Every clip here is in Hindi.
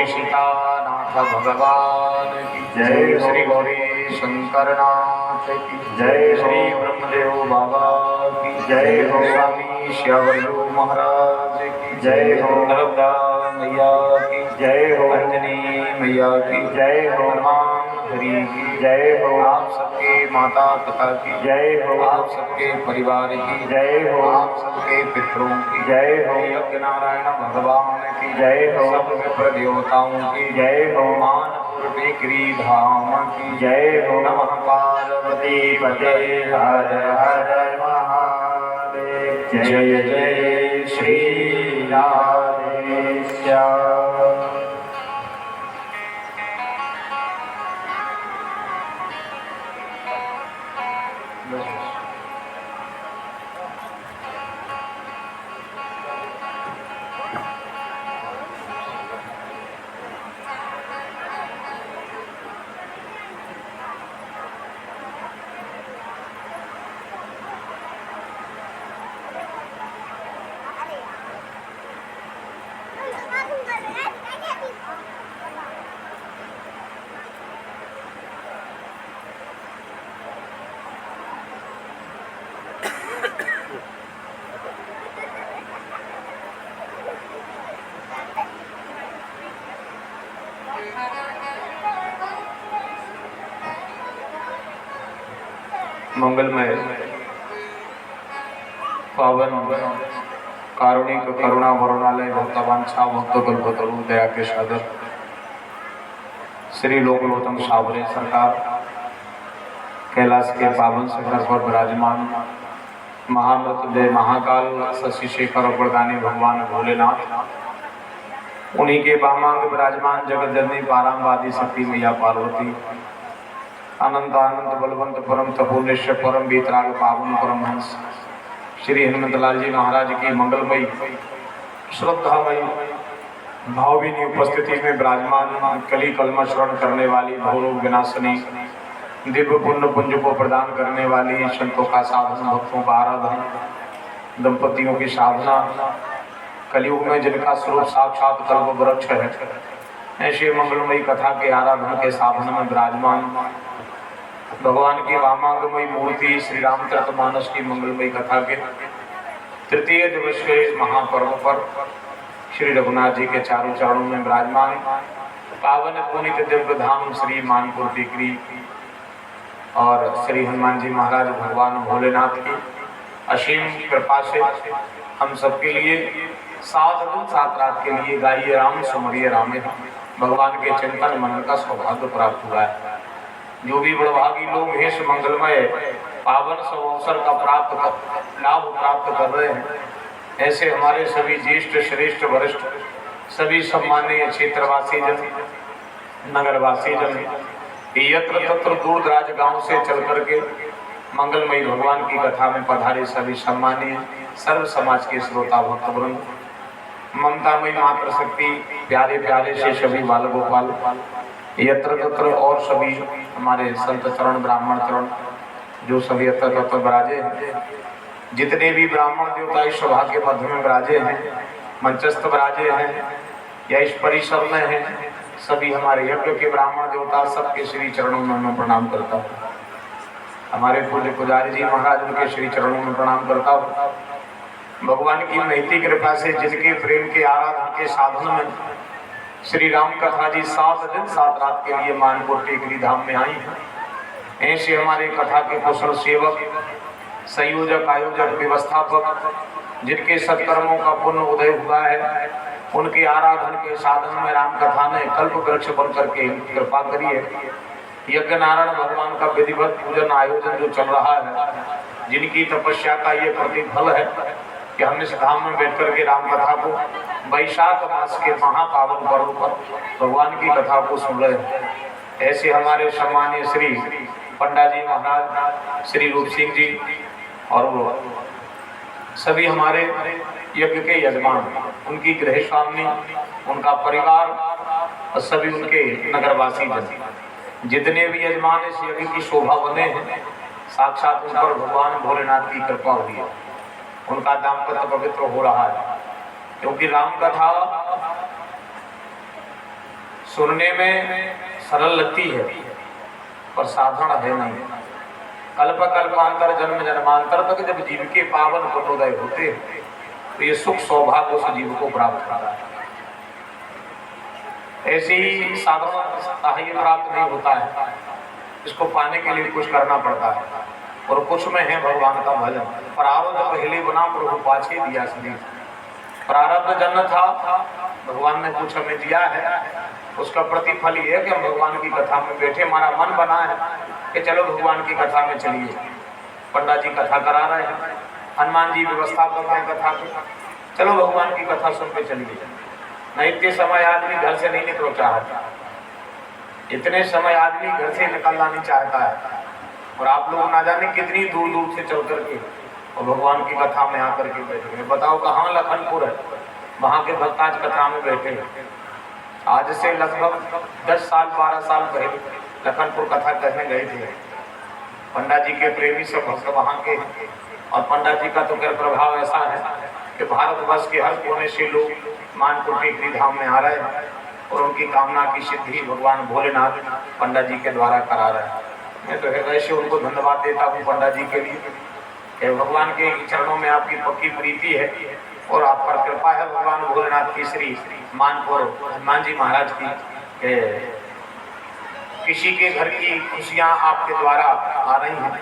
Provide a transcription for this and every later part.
सीतानाथ भगवान की जय। श्री गौरी शंकर नाथ की जय। श्री ब्रह्मदेव बाबा की जय हो। स्वामी श्यावरु महाराज की जय हो। नर्मदा मैया की जय हो। अंजनी मैया की जय हो। हनुमान हरि की जय हो। आप सबके माता पिता की जय हो। आप सबके परिवार की जय हो। आप सबके पितरों की जय हो। यज्ञ नारायण भगवान की जय हो। सब विप्र देवताओं की जय हो। मानपुर टेकरी धाम की जय हो। नमः पार्वती पते हर हर महादेव। जय जय श्री राधे श्याम। मंगलमय पावन कारुणिक करुणा वरुणालय भक्तवांछा भक्त कल्पतरु दया के सागर श्री लोकलोचन सावरे सरकार कैलाश के पावन शिखर पर विराजमान महामृत्युंजय महाकाल शशि शेखर वरदानी भगवान भोलेनाथ, उन्हीं के वामांग विराजमान जगत जननी पारामवादी शक्ति मैया पार्वती, अनंत आनंद बलवंत परम तपोनिष्ठ परम बीतराग पावन परमहंस श्री हनुमंतलाल जी महाराज की मंगलमयी श्रद्धामयी भावभीनी उपस्थिति में विराजमान कली कलमा श्रवण करने वाली भवरोग विनाशनी दिव्य पुण्य पुंज को प्रदान करने वाली संतों का साधन भक्तों का आराधन दंपतियों की साधना कलयुग में जिनका स्वरूप साक्षात कल्प वृक्ष है, ऐसे मंगलमयी कथा के आराधन के साधन में विराजमान भगवान की वामांगमयी मूर्ति श्री रामचरितमानस की मंगलमयी कथा के तृतीय दिवस के इस महापर्व पर श्री रघुनाथ जी के चारों चरणों में विराजमान पावन पुनीत दिव्य धाम श्री मानपुर टेकरी और श्री हनुमान जी महाराज भगवान भोलेनाथ की असीम कृपा से हम सबके लिए 7 दिन 7 रात के लिए गाइए राम सुमरिए रामे, भगवान के चिंतन मनन का सौभाग्य प्राप्त हुआ है। जो भी बड़भागी लोग इस मंगलमय पावन अवसर का लाभ प्राप्त कर रहे हैं, ऐसे हमारे सभी ज्येष्ठ श्रेष्ठ वरिष्ठ सभी सम्मानीय क्षेत्रवासी जन नगरवासी जन यत्र तत्र दूर दराज गांव से चल करके मंगलमयी भगवान की कथा में पधारे सभी सम्मानीय सर्व समाज के श्रोता भक्त वृंद, ममतामयी मात्र शक्ति प्यारे प्यारे से सभी बाल गोपाल यत्र तत्र और सभी हमारे संत चरण ब्राह्मण चरण जो सभी यत्र तत्र विराजे हैं, जितने भी ब्राह्मण देवता इस सभा के मध्य में विराजे हैं, मंचस्थ विराजे हैं या इस परिसर में हैं, सभी हमारे यज्ञ के ब्राह्मण देवता सबके श्री चरणों में मैं प्रणाम करता हूँ। हमारे पूज्य पुजारी जी महाराज उनके श्री चरणों में प्रणाम करता हूँ। भगवान की महती कृपा से जिनके प्रेम के आराधन के साधन में श्री राम कथा जी 7 दिन 7 रात के लिए मानपुर टेकरी धाम में आई है, ऐसे हमारे कथा के कुशल सेवक संयोजक आयोजक व्यवस्थापक जिनके सत्कर्मों का पुण्य उदय हुआ है, उनके आराधन के साधन में राम कथा ने कल्प वृक्ष बन करके कृपा करी है। यज्ञ नारायण भगवान का विधिवत पूजन आयोजन जो चल रहा है, जिनकी तपस्या का ये प्रतिफल है कि हम इस धाम में बैठ करके राम कथा को वैशाख मास के महापावन पर्व पर भगवान की कथा को सुन रहे हैं। ऐसे हमारे सम्मानीय श्री पंडा जी महाराज श्री रूप सिंह जी और वो सभी हमारे यज्ञ के यजमान, उनकी गृह स्वामी, उनका परिवार और सभी उनके नगरवासी जन जितने भी यजमान इस यज्ञ की शोभा बने हैं, साक्षात उन पर भगवान भोलेनाथ की कृपा हुई है, उनका दाम्पत्य पवित्र हो रहा है। क्योंकि राम कथा सुनने में सरल लगती है पर साधारण है नहीं। कल्प कल्पांतर जन्म जन्मांतर तक जब जीव के पावन पुण्योदय होते हैं तो ये सुख सौभाग्य उस जीव को प्राप्त होता है। ऐसे ही साधारण ये प्राप्त नहीं होता है, इसको पाने के लिए कुछ करना पड़ता है और कुछ में है भगवान का भजन। प्रारब्ध पहले बना प्रभु पाछे दिया शरीर। प्रारब्ध जन्म था, भगवान ने कुछ हमें दिया है, उसका प्रतिफल ये है कि हम भगवान की कथा में बैठे। हमारा मन बना है कि चलो भगवान की कथा में चलिए। पंडा जी कथा करा रहे हैं, हनुमान जी व्यवस्था कर रहे हैं कथा की, चलो भगवान की कथा सुन के चलिए। नहीं इतने समय आदमी घर से नहीं निकल चाहता, इतने समय आदमी घर से निकलना नहीं चाहता है। और आप लोग ना जाने कितनी दूर दूर से चल करके और भगवान की कथा में आकर के बैठे हैं। बताओ कहाँ लखनपुर है, वहाँ के भक्त आज कथा में बैठे हैं। आज से लगभग 10 साल 12 साल पहले लखनपुर कथा कहने गए थे। पंडा जी के प्रेमी सब भक्त वहाँ के, और पंडा जी का तो खैर प्रभाव ऐसा है कि भारतवर्ष के हर कोने से लोग मानपुर टिकरी धाम में आ रहे हैं और उनकी कामना की सिद्धि भगवान भोलेनाथ पंडा जी के द्वारा करा रहे हैं। मैं तो वैसे उनको धन्यवाद देता हूँ पंडा जी के लिए कि भगवान के चरणों में आपकी पक्की प्रीति है और आप पर कृपा है भगवान भोलेनाथ की श्री मानपुर हनुमान जी महाराज की। किसी के घर की खुशियाँ आपके द्वारा आ रही हैं,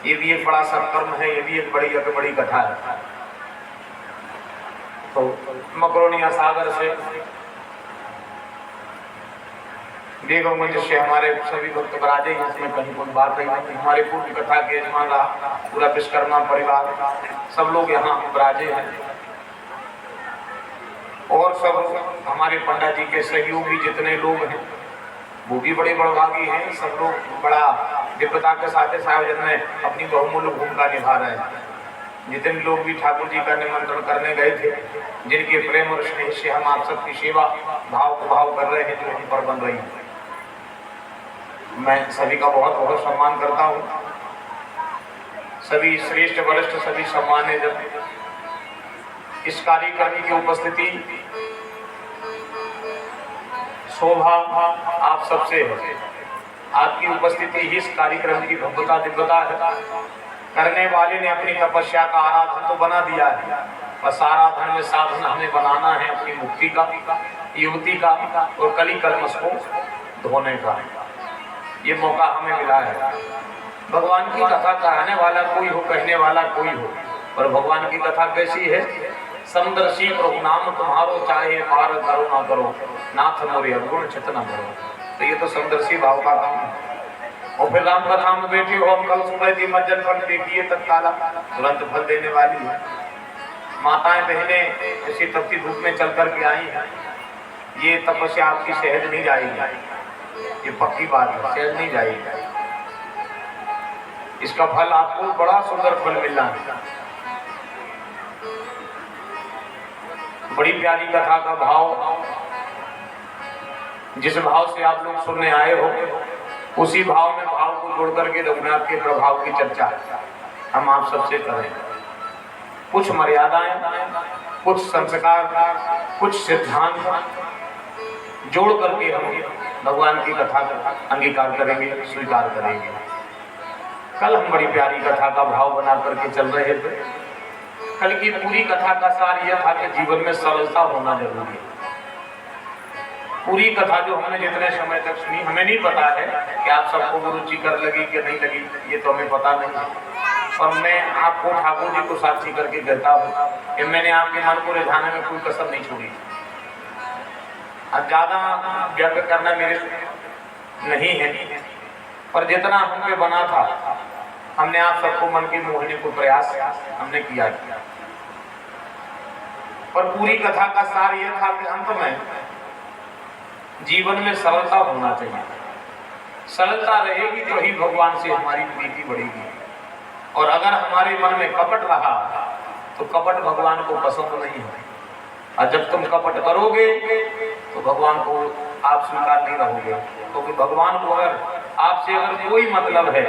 ये भी एक बड़ा सत्कर्म है, ये भी एक बड़ी कथा है। तो मकरोनिया सागर से बेगमगंज से हमारे सभी भक्त बराजे हैं, इसमें कहीं कोई बात नहीं। हमारे पूर्व कथा के यजमान रहा पूरा विश्वकर्मा परिवार, सब लोग यहाँ बराजे हैं और सब हमारे पंडा जी के सहयोगी जितने लोग हैं वो भी बड़े बड़भागी हैं। सब लोग बड़ा दिव्यता के साथ इस आयोजन में अपनी बहुमूल्य भूमिका निभा रहे हैं। जितने लोग भी ठाकुर जी का निमंत्रण करने गए थे, जिनके प्रेम और स्नेह से हम आप सबकी सेवा भाव को भाव कर रहे हैं, जो हम पर बन रही है, मैं सभी का बहुत बहुत सम्मान करता हूँ। सभी श्रेष्ठ वरिष्ठ सभी सम्मान्य जन, इस कार्यक्रम की उपस्थिति शोभा आप सबसे है। आपकी उपस्थिति ही इस कार्यक्रम की भव्यता दिव्यता है। करने वाले ने अपनी तपस्या का आराधन तो बना दिया है, बस आराधन में साधन हमें बनाना है अपनी मुक्ति का, युक्ति का और कली कलमश को धोने का। ये मौका हमें मिला है। भगवान की कथा कहने वाला कोई हो, कहने वाला कोई हो, पर भगवान की कथा कैसी है? समदर्शी प्रभु नाम तुम्हारो, चाहे पार करो ना करो, नाथ मोरे अवगुण चित न करो। तो ये तो समदर्शी भाव का काम है। और फिर राम कथा में बैठे हो, हम कल सुबह थी मज्जन फल देखिए तत्काला तुरंत फल देने वाली है। माताएं बहनें ऐसी तपती धूप में चल कर के आई हैं, ये तपस्या आपकी सहज नहीं जाएगी, ये पक्की बात है, सहज नहीं जाएगी। इसका फल आपको बड़ा सुंदर फल मिलना है। बड़ी प्यारी कथा का भाव, जिस भाव से आप लोग सुनने आए हो उसी भाव में भाव को जोड़ करके रघुनाथ के प्रभाव की चर्चा हम आप सबसे करें। कुछ मर्यादाएं, कुछ संस्कार, कुछ सिद्धांत जोड़ करके हम भगवान की कथा का अंगीकार करेंगे, स्वीकार करेंगे। कल हम बड़ी प्यारी कथा का भाव बना करके चल रहे थे। कल की पूरी कथा का सार यह था कि जीवन में सरलता होना जरूरी है। पूरी कथा जो हमने जितने समय तक सुनी, हमें नहीं पता है कि आप सबको रुचिकर लगी कि नहीं लगी, ये तो हमें पता नहीं है। और मैं आपको ठाकुर जी को साक्षी करके कहता हूँ कि मैंने आपके मन को रिझाने में कोई कसर नहीं छोड़ी। अब ज्यादा व्यक्त करना मेरे नहीं है, पर जितना हम पे बना था हमने आप सबको मन के मोहने को प्रयास हमने किया। पर पूरी कथा का सार यह था कि अंत में जीवन में सरलता होना चाहिए। सरलता रहेगी तो ही भगवान से हमारी प्रीति बढ़ेगी। और अगर हमारे मन में कपट रहा तो कपट भगवान को पसंद नहीं है। और जब तुम कपट करोगे तो भगवान को आप स्वीकार नहीं रहोगे, क्योंकि भगवान को अगर आपसे अगर कोई मतलब है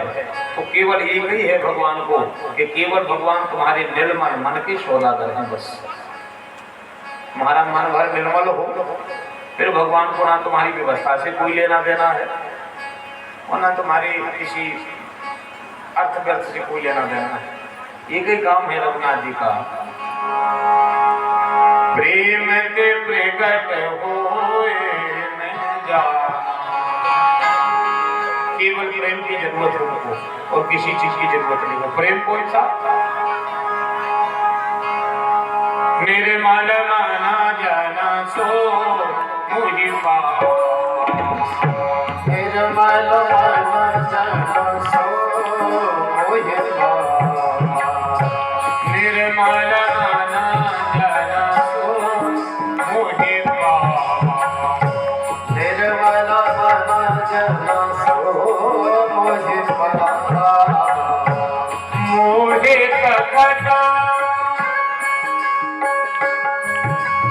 तो केवल एक ही है भगवान को, कि केवल भगवान तुम्हारे निर्मल मन के सौदागर हैं। बस तुम्हारा मन भर निर्मल हो फिर भगवान को ना तुम्हारी व्यवस्था से कोई लेना देना है और ना तुम्हारी किसी अर्थ व्यर्थ से कोई लेना देना है। एक ही काम है रघुनाथ जी का, प्रेम के प्रकट होए न जाना। केवल प्रेम की जरूरत है उनको और किसी चीज की जरूरत नहीं है। प्रेम कोई सा निर्मल माना जाना सो मुझे पाओ, निर्मल माना जाना सो मुझे पाओ, निर्मल माना जाना सो मुझे पाओ, निर्मल माना जाना सो मुझे पाओ। मोहे कपट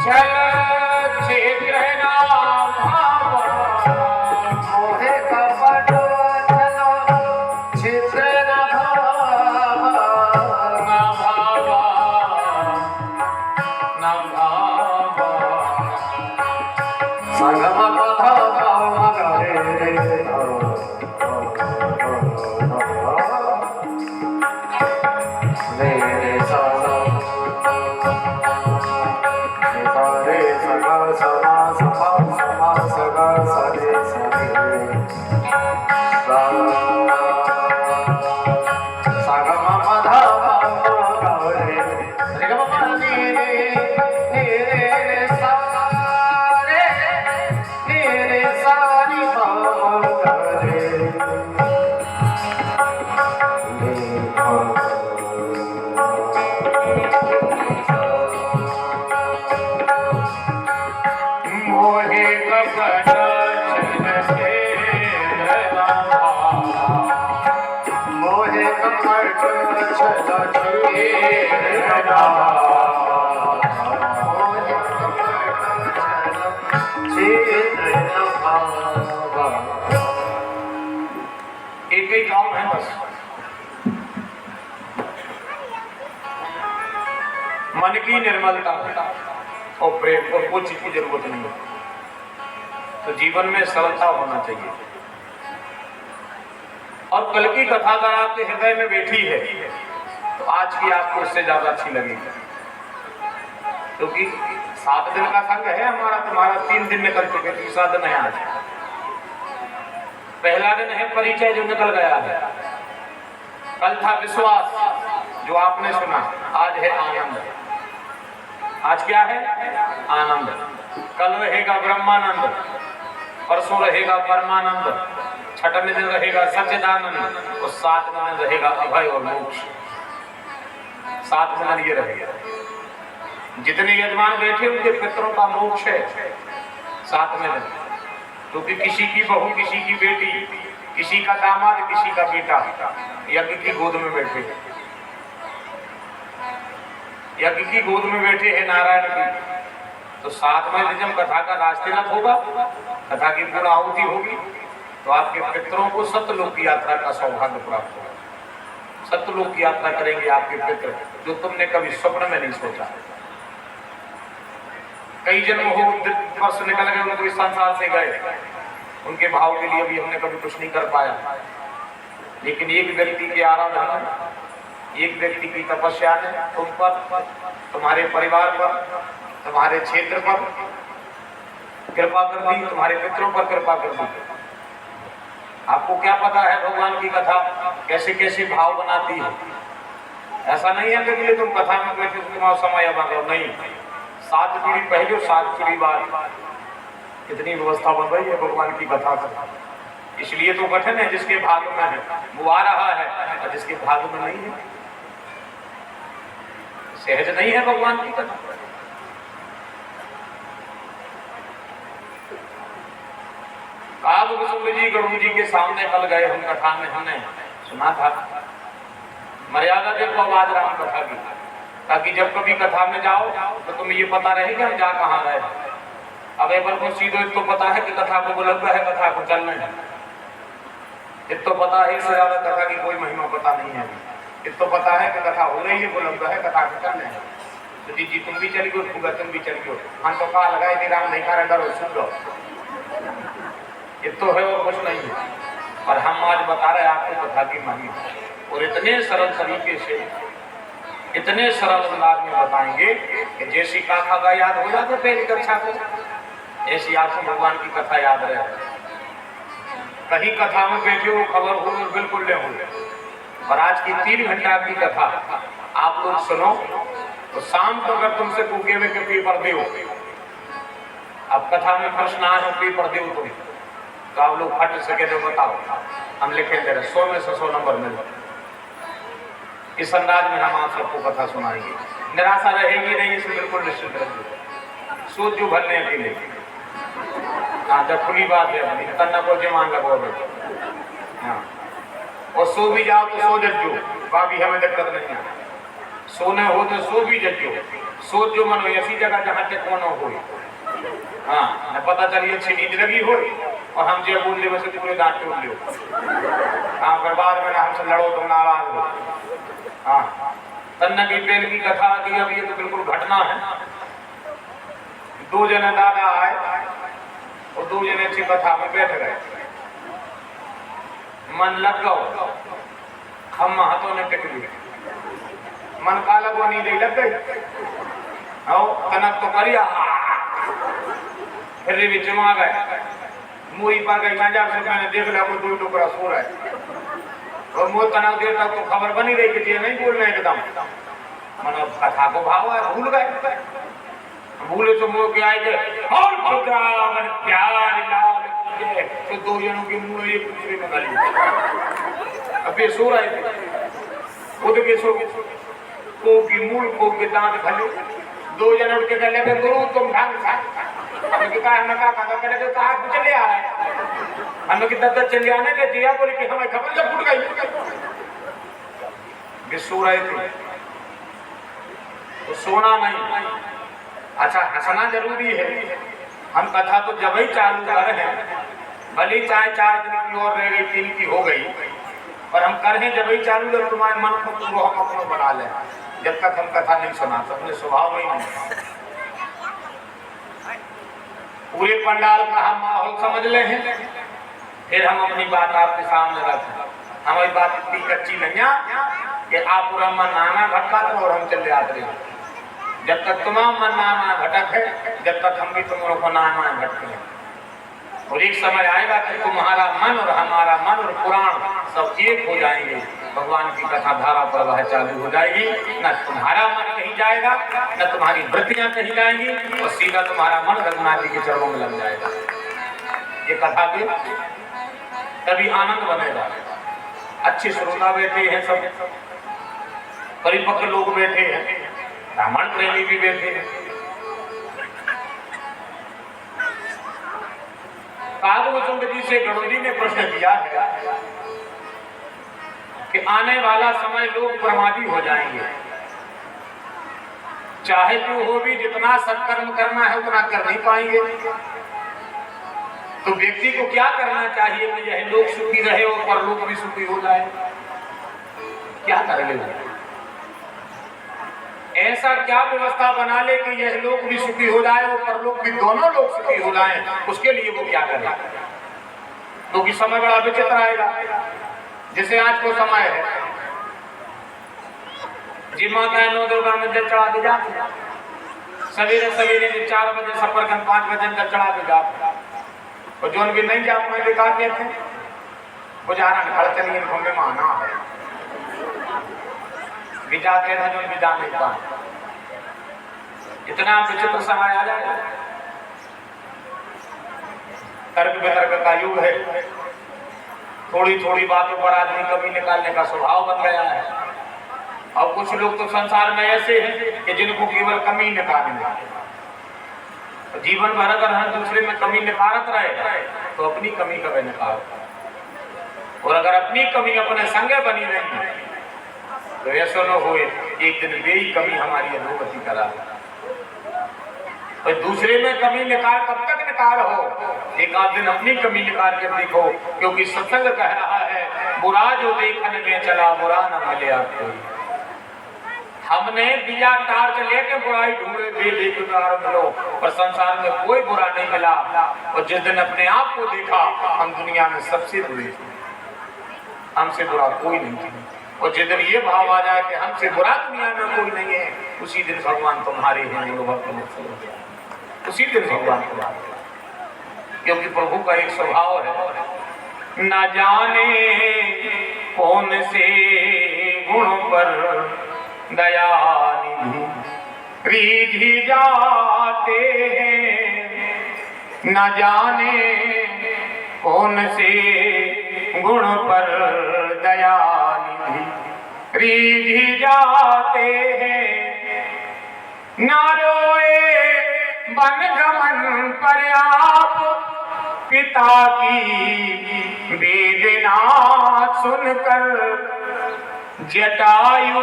चल क्षेत्र नाम भावा, मोहे कपट चलो क्षेत्र न भावा, न भावा न भावा। संगम कथा मगरे रे रे सा रे सगा समा सपा समा सगा सरे सरे सागा मा धा मा रे रे ग मा नी रे सा रे सा नी मा रे मोहे कपट मोहे कपट एक ही काम है बस, मन की निर्मलता और प्रेम और कोई चीज की जरूरत नहीं है। तो जीवन में सरलता होना चाहिए। और कल की कथा अगर आपके हृदय में बैठी है तो आज की आपको उससे ज्यादा अच्छी लगेगी, क्योंकि 7 दिन का संग है हमारा तुम्हारा, 3 दिन निकल चुके, तीसरा दिन है आज। पहला दिन है परिचय जो निकल गया है, कल था विश्वास जो आपने सुना, आज है आनंद। आज क्या है? आनंद। कल रहेगा ब्रह्मानंद, परसों रहेगा परमानंद, छठवें दिन रहेगा सच्चिदानंद और 7वें दिन रहेगा अभय और मोक्ष। 7वें दिन ये रहेगा। जितने यजमान बैठे उनके पितरों का मोक्ष है 7वें दिन, क्योंकि किसी की बहू, किसी की बेटी, किसी का दामाद, किसी का बेटा यज्ञ की गोद में बैठे, यज्ञ की गोद में बैठे हैं नारायण की। तो 7वें दिन जब कथा का राजतिलक होगा, कथा की पूर्ण आहुति होगी, तो आपके पितरों को सत्यलोक की यात्रा का सौभाग्य प्राप्त होगा। सत्यलोक की यात्रा करेंगे आपके पितर, जो तुमने कभी स्वप्न में नहीं सोचा। कई जन्म हो, वर्ष निकल गए, उनको इस संसार से गए, उनके भाव के लिए भी हमने कभी कुछ नहीं कर पाया। लेकिन एक व्यक्ति की आराधना, एक व्यक्ति की तपस्या ने तुम पर, तुम्हारे परिवार पर, तुम्हारे क्षेत्र पर कृपा कर दी, तुम्हारे पितरों पर कृपा कर दी। आपको क्या पता है भगवान की कथा कैसे कैसे भाव बनाती है। ऐसा नहीं है कि तुम कथा में बैठे तुम्हारा समय अब नहीं, 7 पीढ़ी पहले और 7 पीढ़ी बाद कितनी व्यवस्था बन रही है भगवान की कथा से। इसलिए तो कठिन है, जिसके भाग में है वो आ रहा है, और जिसके भाग में नहीं है सहज नहीं है भगवान की कथा। काब कुसुम जी गरुड़ जी के सामने कल गए हम, कथा में हमने सुना था। मर्यादा देखो आवाज राम कथा की, ताकि जब कभी कथा में जाओ तो तुम्हें ये पता रहे कि हम जा कहाँ रहे। अब एवं को सीधो तो पता है कि कथा को बुलंद है, कथा को चलना है, इतो पता है, इससे ज्यादा कथा की कोई महिमा पता नहीं है। इतो पता है कि कथा हो रही है, बुलंद है, कथा को चलना है। तो जी तुम भी चली गयो, फूगा तुम भी चली गयो, हम तो कहा लगाए थे राम नहीं खा डरो सुन लो, ये तो है और कुछ नहीं है। और हम आज बता रहे हैं आपको कथा की महिमा, और इतने सरल तरीके से इतने सरल अंदाज में बताएंगे कि जैसी कथा का याद हो जाता पहली कक्षा को, ऐसी आपको भगवान की कथा याद रहे। कहीं कथा में बैठे हो खबर हो बिल्कुल नहीं हो। और आज की 3 घंटा की कथा आप लोग सुनो, तो शाम को अगर तुमसे पूछे में के पेपर दे हो, अब कथा में प्रश्न आए हो पेपर दे तुम, तो आप लोग फट सके तो बताओ, हम लिखे दे रहे 100 में से 100 नंबर मिल। इस अंदाज में हम आप सबको कथा सुनाएंगे, निराशा रहेगी नहीं, इसे बिल्कुल निश्चित रहिए। सोच जो भरने के लिए हाँ, जब खुली बात है करना को जमान लगो हाँ, और सो भी जाओ तो सो जजो, बाकी हमें दिक्कत नहीं है। सोने हो तो सो भी जजो, सोच जो मन हो ऐसी जगह जहाँ तक मन हो, हाँ न पता चलिए अच्छी नींद लगी हो और हम जो बोल ले वैसे पूरे दांत टूट लो, हाँ फिर बाद में ना हमसे लड़ो तुम नाराज हो। हाँ, तन्ना की पेल की कथा आती है, अब ये तो बिल्कुल घटना है। 2 जने दादा आए और 2 जने अच्छी कथा में बैठ गए, मन लग गो, हम हाथों ने टिक लिए, मन का लगो नींद लग गई, कनक तो करिया फिर भी जमा गए, मुई पा गई मांझा से मैंने देख लिया कोई 2 टुकड़ा सो रहा है, और मुँह तनाव देर तक तो खबर बनी रही कि ये नहीं बोलना एकदम, मतलब कथा को भाव है, भूल गए, भूले तो मुँह के आए थे और खुदावन प्यार लाल तो 2 जनों के मुँह एक दूसरे में गली, अबे सो रहे थे, खुद के सो को की मूल को के दांत खले, 2 जन उठ के कह लगे गुरु तुम ढंग से, हमने कहा हमने कहा करे तो कहा चले आ रहा है, हमने कि 10 चले आने के दिया बोले कि हमें खबर जब फूट गई, वे सो रहे थे तो सोना नहीं, अच्छा हंसना जरूरी है। हम कथा तो जब ही चालू कर रहे हैं, भले चाहे 4 दिन की और रह गई 3 की हो गई, पर हम कर हैं जब ही चालू, जब तुम्हारे मन को तुम हम अपना बना लें, जब तक हम कथा नहीं सुनाते अपने स्वभाव में नहीं। पूरे पंडाल का हम माहौल समझ ले हैं, फिर हम अपनी बात आपके सामने रखें। हमारी बात इतनी कच्ची नहीं है कि आप पूरा मन नाना भटकाते और हम चले आते हैं, जब तक तुम्हारा मन नाना भटक है, जब तक हम भी तुम लोगों को नाना भटके। और एक समय आएगा कि तुम्हारा मन और हमारा मन और पुराण सब एक हो जाएंगे, भगवान की कथा धारा प्रवाह चालू हो जाएगी, न तुम्हारा मन कहीं जाएगा न तुम्हारी वृत्तियां कहीं जाएंगी, और सीधा तुम्हारा मन रघुनाथ जी के चरणों में लग जाएगा। ये कथा के तभी आनंद बनेगा। अच्छे श्रोता बैठे हैं, सब परिपक्व लोग बैठे हैं, ब्राह्मण प्रेमी भी बैठे हैं। कागभूषण जी से गणोजी ने प्रश्न किया है कि आने वाला समय लोग प्रमादी हो जाएंगे, चाहे जो हो भी जितना सत्कर्म करना है उतना कर नहीं पाएंगे, तो व्यक्ति को क्या करना चाहिए कि यह लोग सुखी रहे और परलोक भी सुखी हो जाए? क्या करेंगे? ऐसा क्या व्यवस्था बना ले कि यह लोग भी सुखी हो जाए और परलोक भी, दोनों लोग सुखी हो जाए, उसके लिए वो क्या करे? क्योंकि तो समय बड़ा विचित्र आएगा। जैसे आज को समय है, जी माता नौ दुर्गा मंदिर चढ़ा के जाते, सवेरे सवेरे 4 बजे सफर कर 5 बजे अंदर चढ़ा के जाते, और जो भी नहीं जा पाए बेकार थे गुजारा घर चलिए घूमे में आना है, जाते हैं जो भी जा नहीं पाए। इतना विचित्र समय आ जाए, तर्क वितर्क का युग है, थोड़ी थोड़ी बातों पर आदमी कमी निकालने का स्वभाव बन गया है। और कुछ लोग तो संसार में ऐसे हैं कि जिनको केवल कमी निकालनी है, जीवन भर अगर हम दूसरे में कमी निकालत रहे तो अपनी कमी कभी निकाल, और अगर अपनी कमी अपने संगे बनी रही तो ऐसा न हो एक दिन वे ही कमी हमारी अधोगति करा। और दूसरे में कमी निकाल कब तक निकाल हो, एक आध दिन अपनी कमी निकाल कर देखो, क्योंकि सत्संग कह रहा है बुरा जो देखने में चला बुरा न मिले आपको। हमने दिया टार्च लेके बुराई ढूंढे बेकार मिलो, पर संसार में कोई बुरा नहीं मिला। और जिस दिन अपने आप को देखा हम दुनिया में सबसे बुरे थे, हमसे बुरा कोई नहीं था। और जिस दिन ये भाव आ जाए कि हमसे बुरा दुनिया में कोई नहीं है, उसी दिन भगवान तुम्हारे हैं, उसी दिन भगवान तुम्हारे। क्योंकि प्रभु का एक स्वभाव है, न जाने कौन से गुण पर दया निधि रिझ जाते हैं, न जाने कौन से गुण पर दया निधि रिझ जाते हैं। न रोए बन गमन पर आप पिता की वेदना सुनकर, जटायु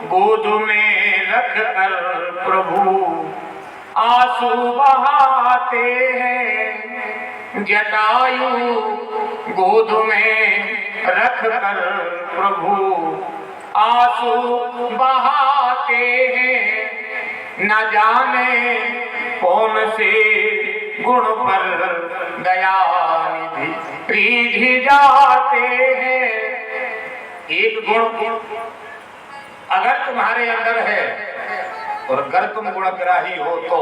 गोद में रखकर प्रभु आंसू बहाते हैं। जटायु गोद में रखकर प्रभु आंसू बहाते हैं। न जाने कौन से गुण पर दया निधि रिझ जाते हैं। एक गुण अगर तुम्हारे अंदर है और अगर तुम गुणग्राही हो तो,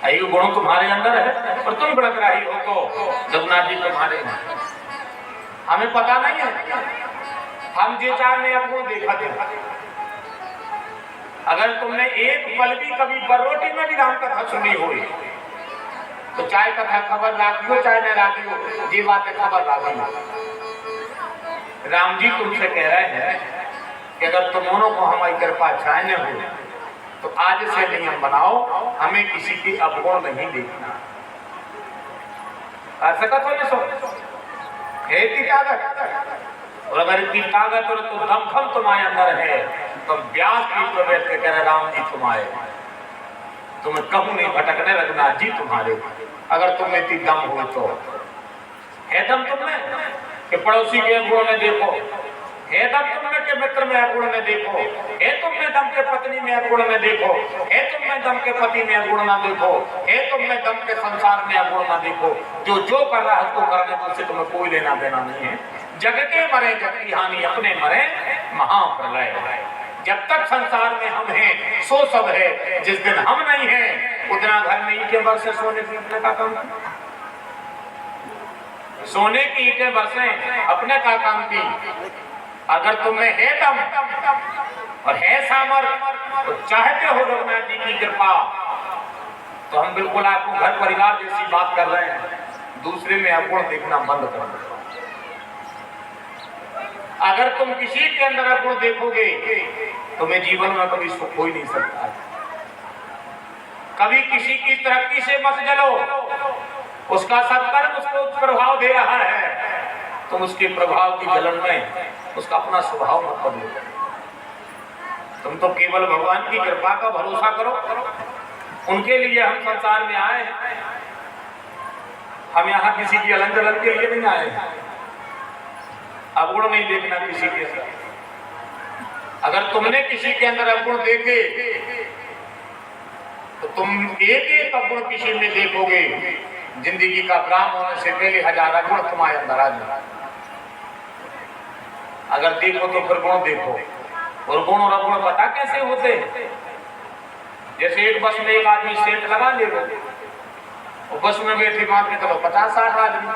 ये गुण तुम्हारे अंदर है और तुम गुणग्राही हो तो जगन्नाथ जी तुम्हारे हैं। हमें पता नहीं है, हम जे चार ने अपने देखा देखा। अगर तुमने एक पल भी कभी बरोटी में भी राम कथा सुनी हुई तो चाहे कथा खबर राखियो चाहे न राखियो, ये बातें खबर राखियो। राम जी तुमसे कह रहे हैं कि अगर तुमों को हमारी कृपा चाहने हो तो आज से नियम बनाओ, हमें किसी की अवगुण नहीं देखना। है की ताकत, और अगर इतनी ताकत और तो दमखम तुम्हारे अंदर है तो व्यास की तो बैठ के कह रहे राम जी तुम आए, तुम्हें कहूं नहीं भटकने रघुनाथ जी तुम्हारे। अगर तुम में इतनी दम हो तो है दम तुमने कि पड़ोसी के गुण में देखो, है दम तुमने के मित्र में गुण में देखो, है तुमने दम के पत्नी में गुण में देखो, है तुमने दम के पति में गुण ना देखो, है तुमने दम के संसार में गुण ना देखो। जो कर रहा है उसको करने को उससे तुम्हें कोई लेना देना नहीं है। जग के मरे जग की हानि, अपने मरे महाप्रलय। जब तक संसार में हम हैं सो सब है, जिस दिन हम नहीं हैं उतना घर में ईंटें बरसे सोने की अपने का काम, सोने की ईंटें बरसे अपने का काम की। अगर तुम्हें है दम और है सामर्थ्य तो चाहते हो रघुनाथ जी की कृपा, तो हम बिल्कुल आपको घर परिवार जैसी बात कर रहे हैं, दूसरे में अवगुण देखना बंद कर दो। अगर तुम किसी के अंदर अवगुण देखोगे तुम्हें जीवन में कभी सुख हो ही नहीं सकता। कभी किसी की तरक्की से मत जलो, उसका सत्कर्म उसको प्रभाव दे रहा है, तुम उसके प्रभाव की जलन में उसका अपना स्वभाव मत बदलो। तुम तो केवल भगवान की कृपा का भरोसा करो। उनके लिए हम संसार में आए हैं, हम यहाँ किसी की अलग जलन के लिए नहीं आए हैं। अवगुण नहीं देखना किसी के अंदर। अगर तुमने किसी के अंदर अवगुण देखे तो तुम एक एक अवगुण किसी में देखोगे, जिंदगी का प्रारंभ होने से पहले 1000 अवगुण तुम्हारे अंदर आ जाए। अगर देखो तो फिर गुण देखो, और गुण और अवगुण पता कैसे होते हैं। जैसे एक बस में एक आदमी सेंट लगा ले, वो बस में बैठे मान के चलो 50-60 आदमी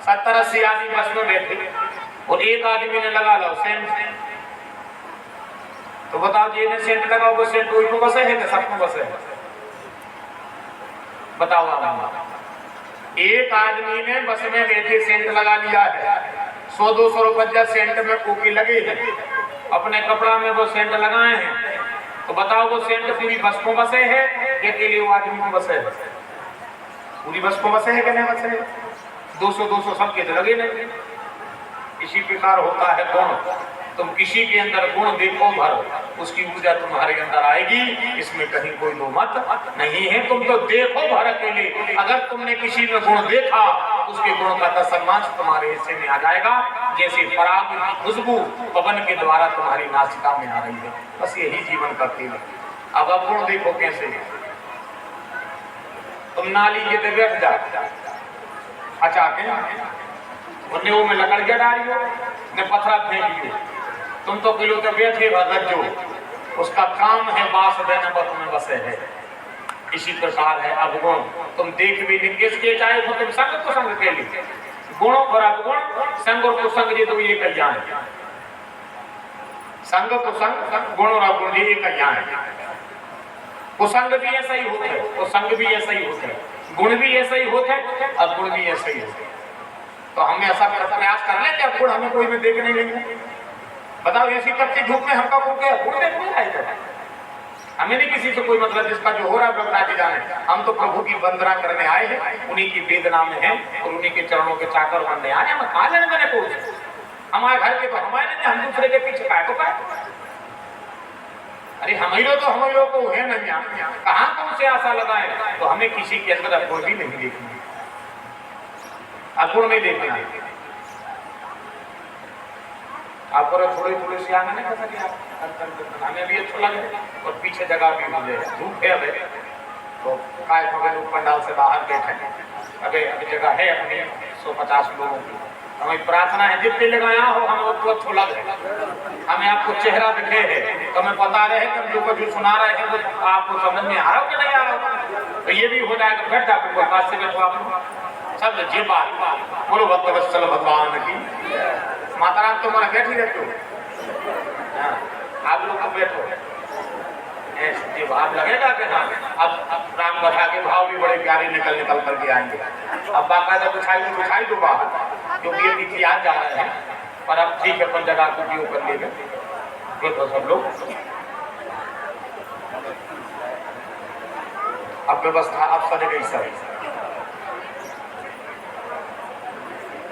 70-80 आदमी बस में बैठे और एक आदमी ने लगा लो सेंट, तो बताओ जी ने सेंट लगाओ वो सेंट कोई को बसे है कि सबको बसे है? बताओ आप। एक आदमी ने बस में बैठे सेंट लगा लिया है, 100-200 रुपया सेंट में कोकी लगे है, अपने कपड़ा में वो सेंट लगाए हैं, तो बताओ वो सेंट पूरी बस को बसे है या अकेले वो आदमी को बसे है? पूरी बस को बसे है कि नहीं बसे है? 200-200 सबके लगे नहीं। इसी प्रकार होता है गुण। तुम किसी के अंदर गुण देखो भर, उसकी ऊर्जा तुम्हारे अंदर आएगी, इसमें कहीं कोई दो मत नहीं है। तुम तो देखो भर अकेले। अगर तुमने किसी में गुण देखा उसके गुण का सम्मान तुम्हारे हिस्से में आ जाएगा। जैसे पराग की खुशबू पवन के द्वारा तुम्हारी नासिका में आ रही है। बस यही जीवन का खेल है। अब अवगुण देखो कैसे है। तुम नाली के तो बैठ जा, अच्छा के वो में लकड़िया डाली हो ने पत्थरा फेंकी हो, तुम तो किलो तो बैठे रज्जो, उसका काम है बास देने बस में बसे है। इसी प्रकार है अवगुण। तुम देख भी नहीं किसके चाहे तो तुम संग को संग के लिए गुणों पर अवगुण संग और कुसंग जी तो ये कल्याण है। संग कुसंग गुण और अवगुण ये कल्याण है। कुसंग भी ऐसा ही होता है, कुसंग भी ऐसा ही होता है, गुण भी ऐसा ही होता है, अवगुण भी ऐसा ही होता है। तो हमें ऐसा प्रयास कर लें कि अवगुण हमें कोई भी देखने नहीं लेंगे। बताओ ऐसी तक की धूप में हमका गुण देखने आएगा? हमें नहीं किसी से कोई मतलब, जिसका जो हो रहा है प्रभु जाने। हम तो प्रभु की वंदना करने आए हैं, उन्हीं की वेदना में हैं और उन्हीं के चरणों के चाकर बनने आए। हम कहा लेने मैंने कोई हमारे घर के तो हमारे नहीं, हम दूसरे के पीछे काय तो काय। अरे हमारे को है नहीं, कहाँ कौन से आशा लगाए। तो हमें किसी के अंदर अवगुण भी नहीं देखना, अवगुण नहीं देखना। आपको थोड़ी थोड़ी सी आगे नहीं पता कि हमें भी अच्छा लगे और पीछे जगह भी मिल जाए। धूप है अबे तो काय पकड़ पंडाल से बाहर बैठे, अबे अभी जगह है अपनी 150 लोगों की। हमें प्रार्थना है जितने लोग यहाँ हो हमें वो अच्छा लगे, हमें आपको चेहरा दिखे है तो हमें पता रहे कि हम जो सुना रहे हैं वो आपको समझ में आ रहा हो कि नहीं आ रहा हो। तो ये भी हो जाएगा। बैठ जाओ कोई पास से बैठो आप सब जे बात बोलो भक्त वत्सल भगवान की माता राम। तुम्हारा बैठी रहते हो आप लोग को बैठो ऐसे भाव लगेगा कि हाँ अब राम कथा के भाव भी बड़े प्यारे निकल करके आएंगे। अब बाकायदा बिछाई दो बाहर, क्योंकि ये तिथि आज जा रहे हैं। पर अब ठीक है, अपन जगह को उपयोग कर लेंगे। बैठो सब लोग। अब व्यवस्था अब सज गई सब।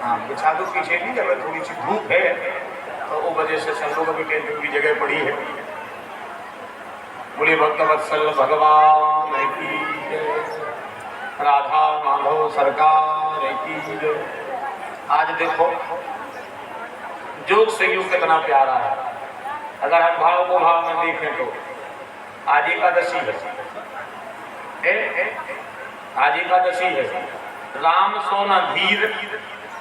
हाँ बिछा दो पीछे भी, अगर थोड़ी सी धूप है तो वो वजह से सब लोग अभी टेंट की जगह पड़ी है। बोले भक्त वत्सल भगवान की राधा माधव सरकार की। आज देखो जोग संयोग कितना प्यारा है। अगर हम भाव को भाव में देखें तो आज एकादशी है, आज एकादशी है। राम सो न धीर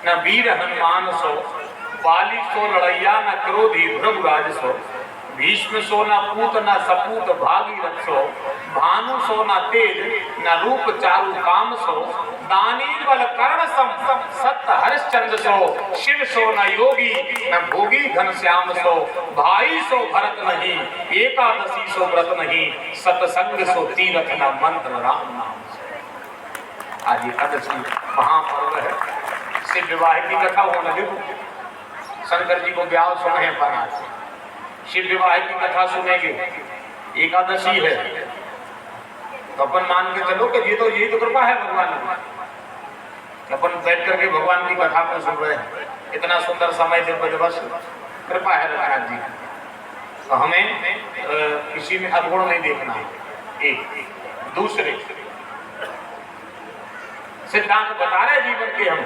न वीर हनुमान सो, बाली सो लड़ैया न क्रोधी भृगुराज सो, भीष्म सो न पूत न सपूत भागीरथ सो, भानु सो न तेज न रूप चारु काम सो, दानी बल कर्ण सम सत्य हरिश्चंद्र सो, शिव सो न योगी न भोगी घनश्याम सो, भाई सो भरत नहीं एकादशी सो व्रत नहीं, सतसंग सो तीरथ न मंत्र राम नाम सो। आज एकादशी महापर्व है। शिव विवाह की कथा होने देखो, शंकर जी को ब्याह सुने पर आज शिव विवाह की कथा सुनेंगे। एकादशी है तो अपन मान के चलो कि ये तो कृपा है भगवान की। अपन बैठ करके भगवान की कथा को सुन रहे हैं, इतना सुंदर समय दिवस कृपा है रघुनाथ जी। तो हमें किसी में अवगुण नहीं देखना है। एक दूसरे सिद्धांत बता रहे जीवन के हम,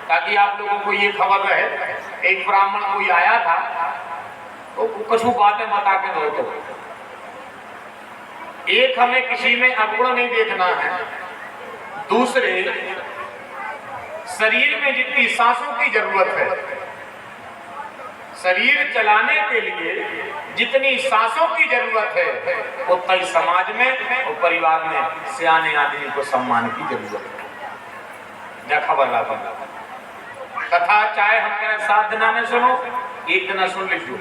ताकि आप लोगों को ये खबर रहे। एक ब्राह्मण कोई आया था तो कुछ बातें बता के दो। तो एक हमें किसी में अवगुण नहीं देखना है। दूसरे शरीर में जितनी सांसों की जरूरत है, शरीर चलाने के लिए जितनी सांसों की जरूरत है, उतना ही समाज में और परिवार में सियाने आदमी को सम्मान की जरूरत है। क्या खबर ला कथा चाहे हम कहें 7 दिन में सुनो, 1 दिन सुन लीजिए।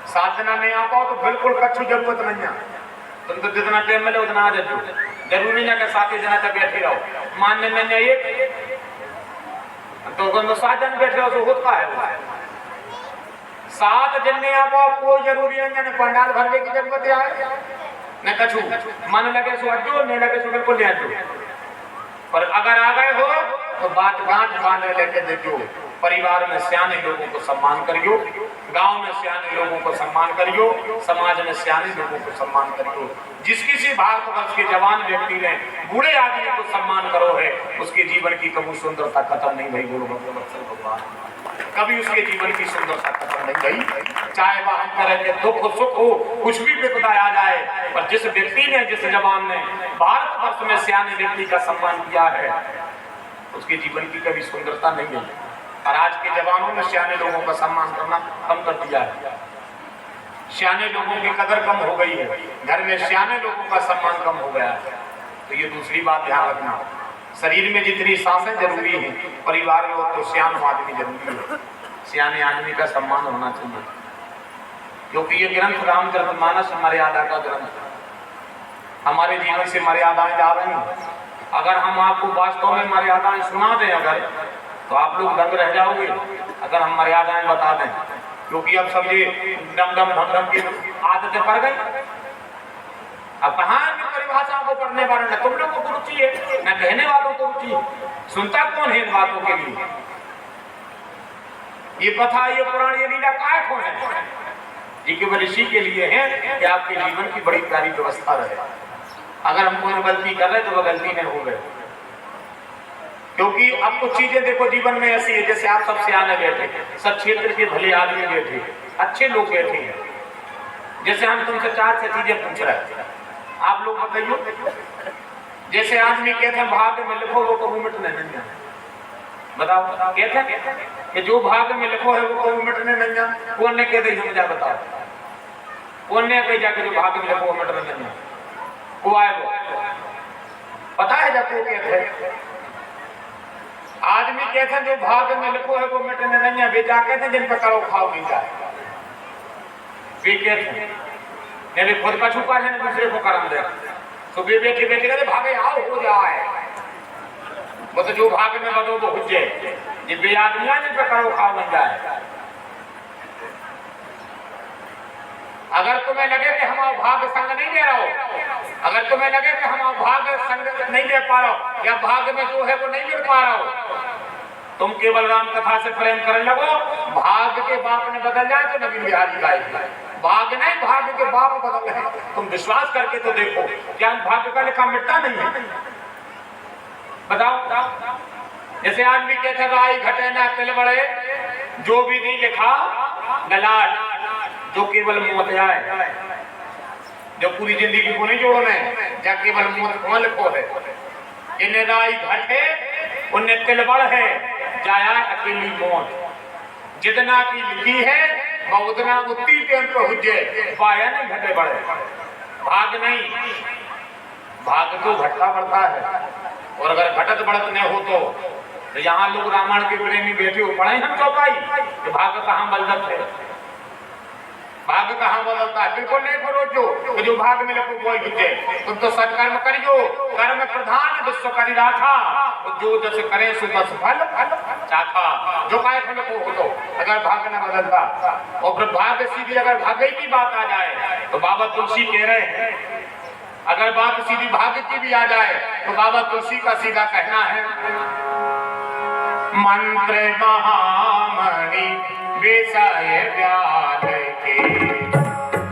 7 दिन नहीं आ पाओ तो बिल्कुल कच्छु जरूरत नहीं है। तुम तो जितना टाइम मिले उतना आ जाओ। जरूरी ना कि 7 दिन तक बैठे रहो। मानने में नहीं तो 7 दिन बैठे रहो तो होता है। 7 दिन नहीं आ पाओ कोई जरूरी नहीं है। पंडाल भरने की जरूरत है न कछु, मन लगे सो अड्डो, नहीं लगे सो बिल्कुल नहीं अड्डो। पर अगर आ गए हो तो बात गांठ बांधे लेके देखो। परिवार में सियाने लोगों को सम्मान करियो, गांव में सियाने लोगों को सम्मान करियो, समाज में सियाने लोगों को सम्मान करियो। जिस किसी भारतवर्ष के जवान व्यक्ति ने बूढ़े आदमी को सम्मान करो है, उसके जीवन की कभी सुंदरता खत्म नहीं भई। बोलो भगवान। कभी उसके जीवन की सुंदरता खत्म नहीं गई। चाहे वह हम तरह के दुख सुख हो, कुछ भी विपदा आ जाए, पर जिस व्यक्ति ने, जिस जवान ने भारतवर्ष में सियाने व्यक्ति का सम्मान किया है, उसके जीवन की कभी सुंदरता नहीं गई। और आज के जवानों ने सियाने लोगों का सम्मान करना कम कर दिया है। सियाने लोगों की कदर कम हो गई है, घर में सियाने लोगों का सम्मान कम हो गया है। तो ये दूसरी बात ध्यान रखना, शरीर में जितनी सांसें जरूरी हैं, परिवार में तो सियान आदमी जरूरी है। सियाने आदमी का सम्मान होना चाहिए, क्योंकि ये ग्रंथ रामचरितमानस मर्यादा का ग्रंथ है। हमारे जीवन से मर्यादाएं जा रही हैं। अगर हम आपको वास्तव में मर्यादाएं सुना दें अगर, तो आप लोग दंग रह जाओगे अगर हम मर्यादाएं बता दें, क्योंकि अब सब ये डम डम धम धम की आदतें पड़ गई। अब कहाँ परिभाषा को पढ़ने वाले, न तुम लोगों को रुचि है न कहने वालों को रुचि है। सुनता कौन है इन बातों के लिए? ये कथा, ये पुराण, ये लीला काय कौन है? ये केवल इसी के लिए है कि आपके जीवन की बड़ी प्यारी व्यवस्था रहे। अगर हम कोई गलती कर रहे तो वह गलती नहीं हो गए, क्योंकि अब कुछ चीजें देखो जीवन में ऐसी है, जैसे आप सब सियाने बैठे, सब क्षेत्र के भले आदमी बैठे, अच्छे लोग बैठे हैं। जैसे हम तुमसे 4 से चीजें पूछ रहे हैं, आप लोग बताइए। जैसे आदमी कहते हैं भाग्य में लिखो वो कभी मिटने नहीं जाए, बताओ कहते हैं कि जो भाग्य में लिखो है वो कभी मिटने नहीं जाए। कौन ने कहते हम जा बताओ, कौन ने कही जाके जो भाग्य में लिखो वो मिटने नहीं जाए? वो आए वो पता है जब वो कहते हैं, आदमी कहते हैं जो भाग्य में लिखो है वो मिटने नहीं है, वे जा कहते हैं जिन पर करो खाओ नहीं जाए। वे कहते हैं खुद का छुपा है ना दूसरे को करम दे, तो वे बैठे बैठे कहते भागे आओ हो जाए, वो तो जो भाग्य में बदो वो हुज्जे, ये बे आदमी जिन पर करो खाओ नहीं जाए। अगर तुम्हें लगे कि हम भाग्य संग नहीं दे रहा हो, अगर तुम्हें लगे कि हम भाग्य संग नहीं दे पा रहा हो, या भाग्य में जो है वो नहीं मिल पा रहा हो, तुम केवल राम कथा से प्रेम करने लगो। भाग्य के बाप ने बदल जाए तो नबी बिहारी गाएगा, भाग्य नहीं भाग्य के बाप बदल रहे। तुम विश्वास करके तो देखो, क्या भाग्य का लिखा मिटता नहीं है? बताओ। जैसे आदमी कहते राई घटे ना तिल बड़े, जो भी नहीं लिखा गलाट, जो केवल मौत आए, जो पूरी जिंदगी को नहीं जोड़ने, या केवल मौत को लिखो है। इन्हें राई घटे उन्हें तिल बड़ है, जाया अकेली मौत। जितना की लिखी है वह उतना उतनी टेम पे हुज्जे, पाया नहीं घटे बड़े। भाग नहीं, भाग तो घटता बढ़ता है, और अगर घटत बढ़त नहीं हो तो यहाँ लोग रामायण के प्रेमी बैठे हो पढ़े हम चौपाई कि भाग कहाँ बदलत है, भाग कहाँ बदलता है। बिल्कुल नहीं करो जो भाग में लगो कोई गुजे। तुम तो सत्कर्म करियो, कर्म प्रधान विश्व करी राखा, जो जस करे सो तस फल चाखा। जो काय फल को हो तो अगर भाग न बदलता, और फिर भाग सीधी अगर भाग्य की बात आ जाए तो बाबा तुलसी कह रहे हैं, अगर बात सीधी भाग्य की भी आ जाए तो बाबा तुलसी का सीधा कहना है, मंत्र महामणि विषय व्याध के,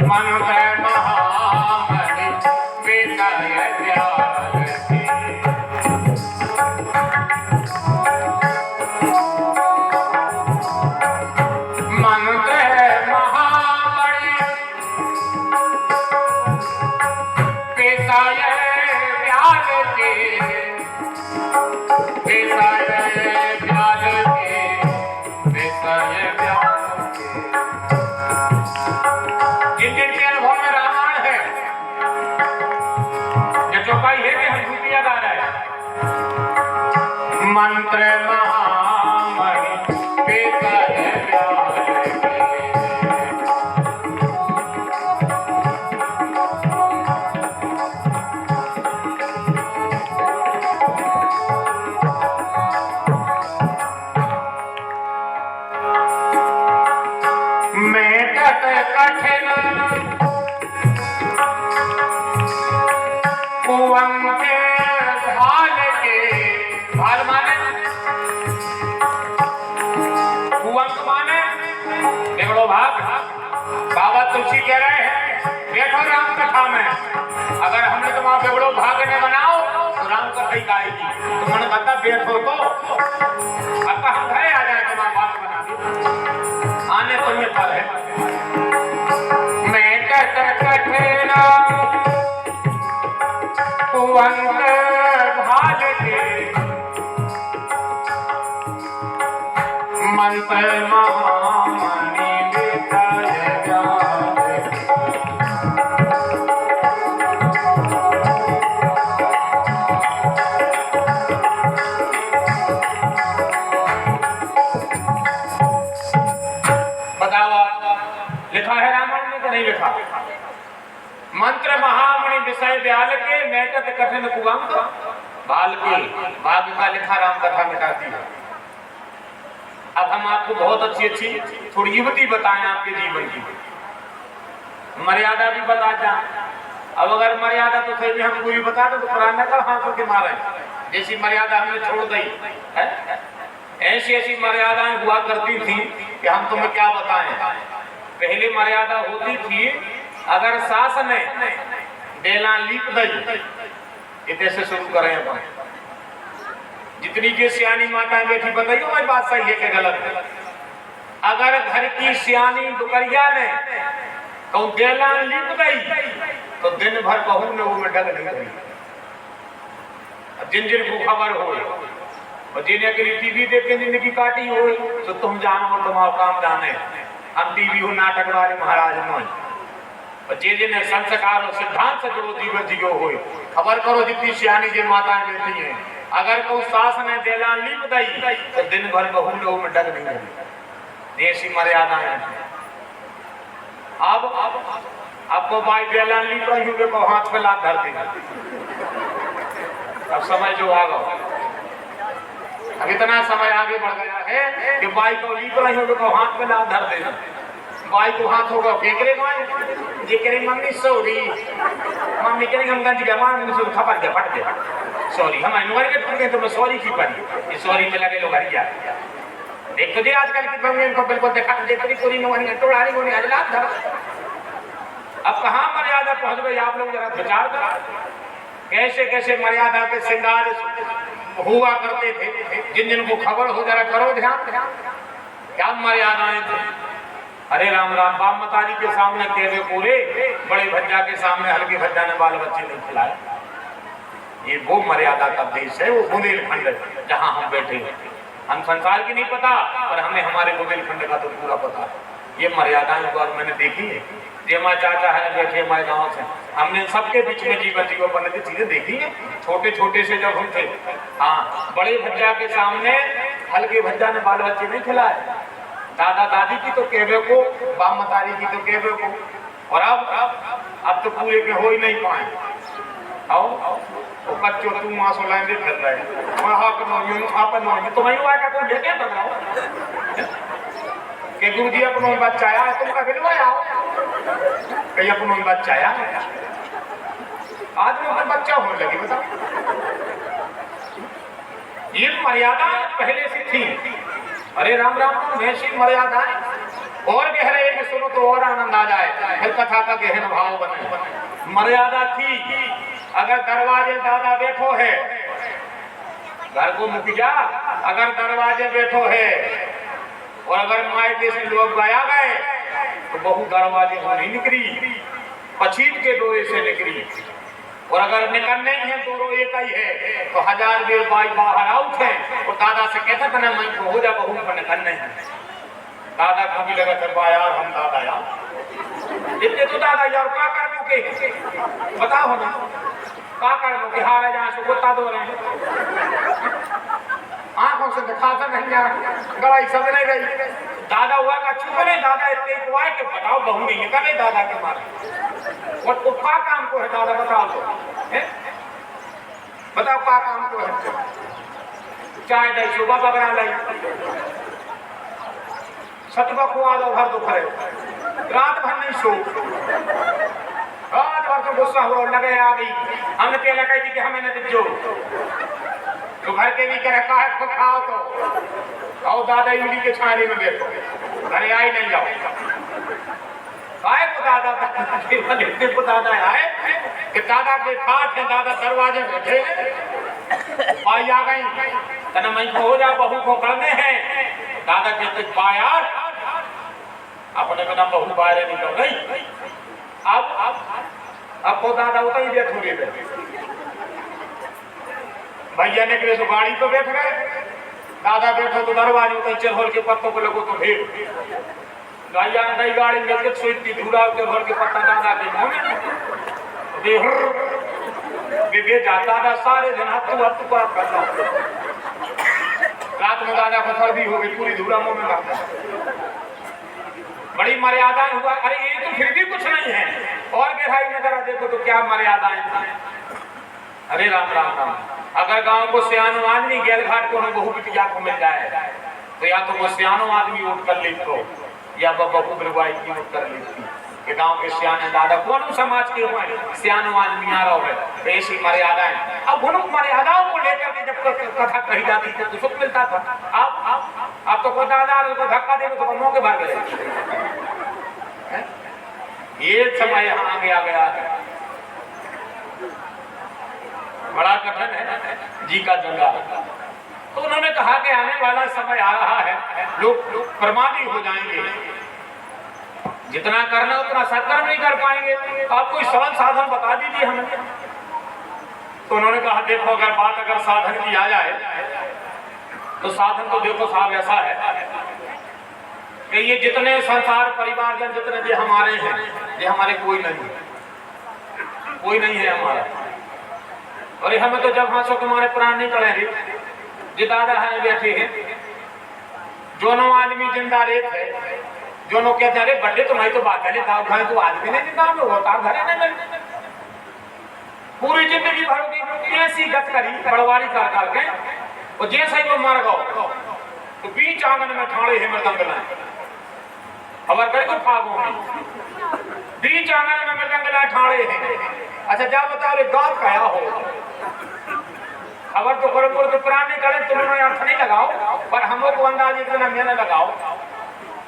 मंत्र महामणि विषय व्याध के। मंत्र महामणि विषय व्याध के, मंत्र महामणि विषय व्याध के। मेटत कठिन कुंवम के भाल के, भाल माने कुंवम माने बिगड़ो भाग। बाबा तुलसी कह रहे हैं बैठो राम कथा में, अगर हमने तुम्हारा बिगड़ो भाग ने बनाओ तो राम कथा ही गाएगी। तुमने कहा बैठो तो अब हम घरे आ जाए तुम्हारा भाग बना दो। मंत्र महामणि वितल जाए। बताओ लिखा है रामायण में कि नहीं लिखा? मंत्र महामणि विषय दयाल के मैटत कठिन कुअंग बाल के भाग्य का लिखा राम कथा मिटाती है। अब हम आपको बहुत अच्छी अच्छी थोड़ी युवती बताएं आपके जीवन की, मर्यादा भी बता जाए। अब अगर मर्यादा तो सही हम पूरी बता दो तो पुराना का हाथों के मारे जैसी मर्यादा हमने छोड़ दी है। ऐसी ऐसी मर्यादाएं हुआ करती थी कि हम तुम्हें क्या बताएं। पहले मर्यादा होती थी अगर सास ने देला लीप दई इतने से शुरू करें अपन। जितनी के सियानी माताएं बैठी बताइए मैं बात सही है कि गलत है। अगर घर की सियानी दुकरिया ने कहूं देला लीप दई तो दिन भर बहू ने वो में डग नहीं रही। जिन जिन को खबर हो और जिन्हें के लिए टीवी देख के जिंदगी काटी हो तो तुम जानो और तुम्हारा काम जाने। हम टीवी हो नाटक वाले महाराज नहीं और जे जिन्हें संस्कार और सिद्धांत से जुड़ो जीवन जियो हो। खबर करो जितनी सियानी जे माताएं बैठी हैं अगर कोई सास ने देला लीप दई तो दिन भर बहू लोग में डग नहीं रही। ऐसी मर्यादाएं हैं। अब आपको भाई देला लीप रही होगे को हाथ पे लात धर देगा। अब समय जो आ गया अब इतना समय आगे बढ़ गया है कि बाई को लीप रही होगे को हाथ पे लात धर देना। बाई को हाथ होगा केकरे गाय जे करे मम्मी सॉरी मम्मी करे हम गंज गया मां मुझे खबर दे फट दे सॉरी हम अनवर के ठुके तो मैं सॉरी की पड़ी ये सॉरी में लगे लोग हरिया देखो जी आजकल की बंगले को बिल्कुल देखा देखो जी पूरी नवानी टोड़ारी को नहीं अजलात धर। अब कहां मर्यादा पहुंच गई आप लोग जरा विचार करो। कैसे कैसे मर्यादा के श्रृंगार हुआ करते थे जिन जिन को खबर हो जरा करो ध्यान क्या मर्यादाएं थी। अरे राम राम बाप मतारी के सामने केवे पूरे बड़े भज्जा के सामने हल्के भज्जा ने बाल बच्चे नहीं खिलाए। ये वो मर्यादा का देश है वो बुंदेलखंड जहां हम बैठे हैं। हम संसार की नहीं पता पर हमें हमारे बुंदेलखंड का तो पूरा पता है। ये मर्यादाएं हुआ मैंने देखी है। ये हमारे चाचा है बैठे हमारे गाँव से हमने सबके बीच में जीवन जीवन बनने की चीजें देखी है। छोटे छोटे से जब हम थे हाँ बड़े भज्जा के सामने हल्के भज्जा ने बाल बच्चे नहीं खिलाए। दादा दादी की तो कहवे को बाप मतारी की तो कहवे को और अब तो पूरे के हो ही नहीं पाए। आओ तो बच्चों तुम मां सोला में खेल रहे हैं तो मैं का कोई लेके बताओ कि गुरुजी अपनो बच्चा आया तुमका फिर आओ कहीं अपनो बच्चा आया आज में बच्चा होने लगी बताओ। ये मर्यादा पहले से थी। अरे राम राम ऐसी मर्यादाएं और गहरे में सुनो तो और आनंद आ जाए फिर कथा का गहन भाव बने। मर्यादा थी अगर दरवाजे दादा बैठो है घर को मुखिया अगर दरवाजे बैठो है और अगर मायके से लोग गया गए तो बहु दरवाजे से नहीं निकली पछीट के डोरे से निकली और अगर निकलने हैं दोनों एक ही है तो 1000 बेर बाई बाहर आउट है और दादा से कहता था ना मैं को हो जा बहू पर निकलने हैं। दादा को भी लगा कर यार हम दादा यार इतने तो दादा यार क्या कर दो के बताओ ना क्या कर दो कि हारे जहाँ से बता दो रहे आंखों से दिखाता नहीं यार गवाही सब नहीं रही। दादा हुआ का चुप नहीं दादा इतने को आए कि बताओ बहू नहीं निकले दादा के मारे और क्या काम को है दादा बताओ तो बताओ क्या काम को है। चाय दे सुबह बगरा लाई सतबा को आ दो भर दोपहर रात भर नहीं सो रात भर तो गुस्सा हो लगे आ गई हमने पहले कही थी कि हमें न जो तो घर के भी कह रखा है खाओ तो आओ दादा इमली के छाने में बैठो घरे आई नहीं जाओ को दादा को दादा आए कि दादा के ठाठ है दादा दरवाजे बैठे भाई आ गई कहना मैं हो जा बहू को करने हैं दादा कहते बायार अपने का नाम बहू बाहर निकल गई। अब को दादा उतर ही दिया थोड़ी देर भैया ने कहे तो गाड़ी तो बैठ गए दादा बैठो तो दरबारी कहीं चल के पत्तों को लगो तो भीड़ गाइया नई गाड़ी में के सोचती धूरा के भर के पत्ता दादा के मुंह में बे जाता था सारे दिन हाथ पर करता रात में दादा को सर्दी हो गई पूरी धूरा मुंह में करता बड़ी मर्यादा हुआ। अरे ये तो फिर भी कुछ नहीं है और गहराई में जरा देखो तो क्या मर्यादाएं थी। अरे राम राम राम। अगर गांव को सियानो आदमी गेल घाट को बहु बिटिया को मिल जाए तो या तो वो सियानो आदमी उठ कर लिख दो या बहू बिरवाई की उठ कर लिखती कि गांव के सियाने दादा कौन समाज के हुए सियानो आदमी आ रहा है तो ऐसी मर्यादाएं। अब उन मर्यादाओं को लेकर के जब कथा कही जाती थी तो सुख मिलता था। आप तो को दादा को धक्का देंगे तो मौके भर गए। ये समय यहाँ आगे आ गया है बड़ा कठिन है जी का जंगा। तो उन्होंने कहा कि आने वाला समय आ रहा है लोग प्रमादी हो जाएंगे जितना करना उतना सत्कर्म नहीं कर पाएंगे तो आप कोई सरल साधन बता दीजिए हमें। तो उन्होंने कहा देखो अगर साधन की आ जाए तो साधन तो देखो साहब ऐसा है कि ये जितने संसार परिवारजन जितने भी हमारे हैं ये हमारे कोई नहीं है हमारा। और हमें तो जब हाथों के हमारे प्राण नहीं चढ़े जो दादा है बैठे हैं दोनों आदमी जिंदा रेत है जो लोग कहते हैं अरे बड्डे तुम्हारी तो बात है तो आदमी नहीं जिंदा में होता घरे नहीं पूरी जिंदगी भर की ऐसी गत करी बड़वारी कर करके और जैसे ही वो मर गो तो बीच आंगन में ठाड़े है मृदंग लाए खबर करे तो फागों में बीच आंगन में मृदंग लाए ठाड़े हैं। अच्छा जा बताओ गाँव क्या हो खबर तो करो तो प्राण नहीं करे तुम अर्थ नहीं लगाओ पर हमों को अंदाज इतना मैंने लगाओ।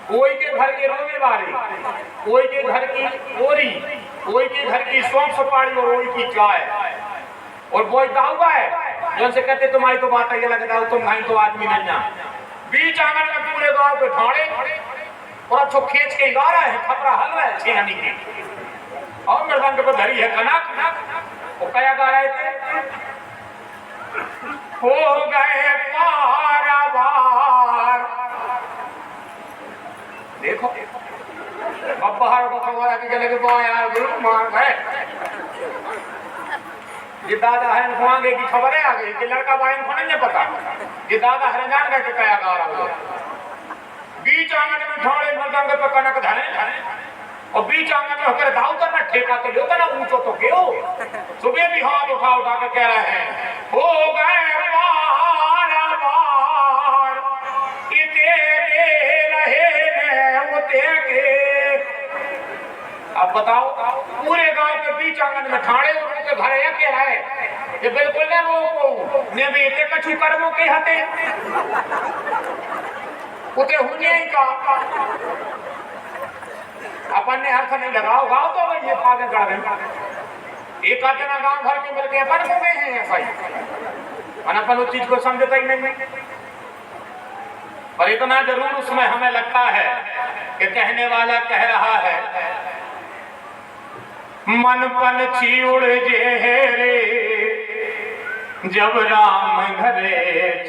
कोई के घर की रोने वाली कोई के घर की ओरी कोई के घर की सौंफ सुपारी और कोई की चाय और वो दाऊगा है जो से कहते तुम्हारी तो बात ये लगता है तुम भाई तो आदमी नहीं ना बीच आंगन में पूरे गांव पे ठाड़े और अच्छो खींच के गा रहा है खपरा हल रहा है छेनी की और मृदंग को धरी है कनक वो क्या गा रहे थे हो गए पारावार देखो बब्बार को खबर आके चले के यार गुरु मार गए ये दादा है उनको आगे की खबर है आगे कि लड़का भाई को नहीं पता ये दादा है जान गए क्या गा रहा है बीच आंगन में ठाड़े मृदंग पे कनक धरे और बीच आंगन में होकर दाऊ करना ठेका तो लो ना ऊंचो तो क्यों सुबह भी हाथ उठा के कह रहे हैं हो गए अब बताओ पूरे गांव के बीच आंगन में ठाड़े और उनके घर है क्या है ये बिल्कुल ना वो ने भी इतने कछु कर्मों के हते उते हुने ही का अपन ने अर्थ नहीं लगाओ गाँव तो ये पागल कर रहे एक आधे ना गाँव भर के मिलके अपन घूमे हैं ऐसा ही अपन उस चीज को समझता ही नहीं पर इतना जरूर उसमें हमें लगता है कि कहने वाला कह रहा है मन पंछी उड़ जे रे जब राम घरे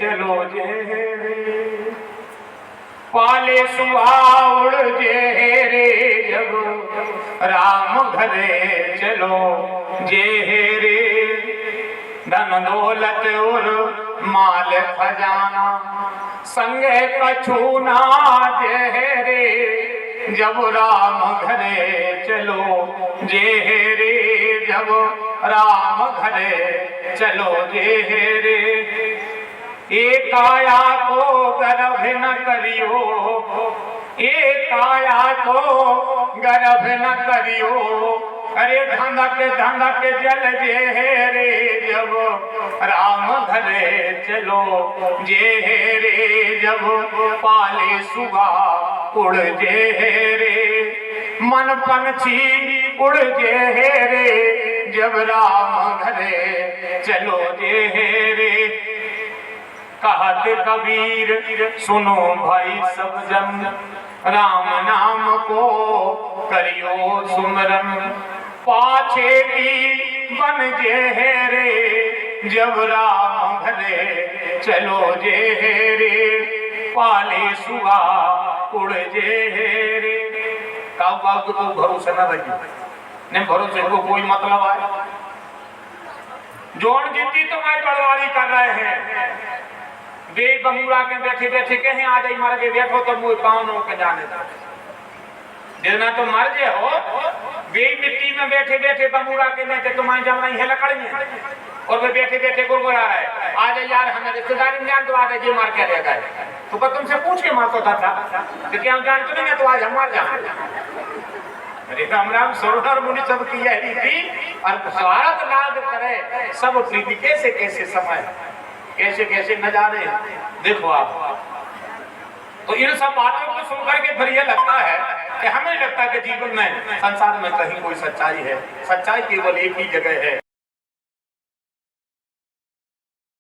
चलो जे रे पाले सुबह उड़ जे रे जब राम घरे चलो जे रे धन दौलत और माल खजाना संगे कछु ना जे रे जब राम घरे चलो जे रे जब राम घरे चलो जे रे एक आया को गर्भ न करियो एक आया को गर्भ न करियो अरे धंधक जल जे रे जब राम घरे चलो जे रे जब पाले सुबह उड़ जे रे मन पंछी उड़ जे रे जब राम घरे चलो जे रे कहत कबीर सुनो भाई सब जन राम नाम को करियो सुमरन पाछे की बन जे रे जब राम घरे चलो जे रे पाले सुआ उड़ जे रे। काव तो भरोसा न रही ने भरोसे को कोई मतलब है। जोन जीती तो मैं पड़वारी कर रहे हैं वे बमूरा के बैठे बैठे कहीं आ जाई मर के बैठो तो मुझे कौन हो के जाने देना तो मर जे हो वे मिट्टी में बैठे बैठे बमूरा के बैठे तुम्हारी जब नहीं है लकड़ी में और वे बैठे बैठे गुरगुरा रहा है आ जाए यार हमें रिश्तेदारी में जान तो आ जाए जी मार के रह गए तो पर तुमसे पूछ के मारता था तो क्या हम जानते नहीं तो आज हम मार जाए। अरे राम राम सरोवर मुनि सब की यह रीति और स्वार्थ लाभ करे सब प्रीति कैसे कैसे समय कैसे कैसे नजारे देखो आप। तो इन सब बातों को सुनकर के फिर यह लगता है कि हमें लगता है कि जीवन में संसार में कहीं कोई सच्चाई है। सच्चाई केवल एक ही जगह है।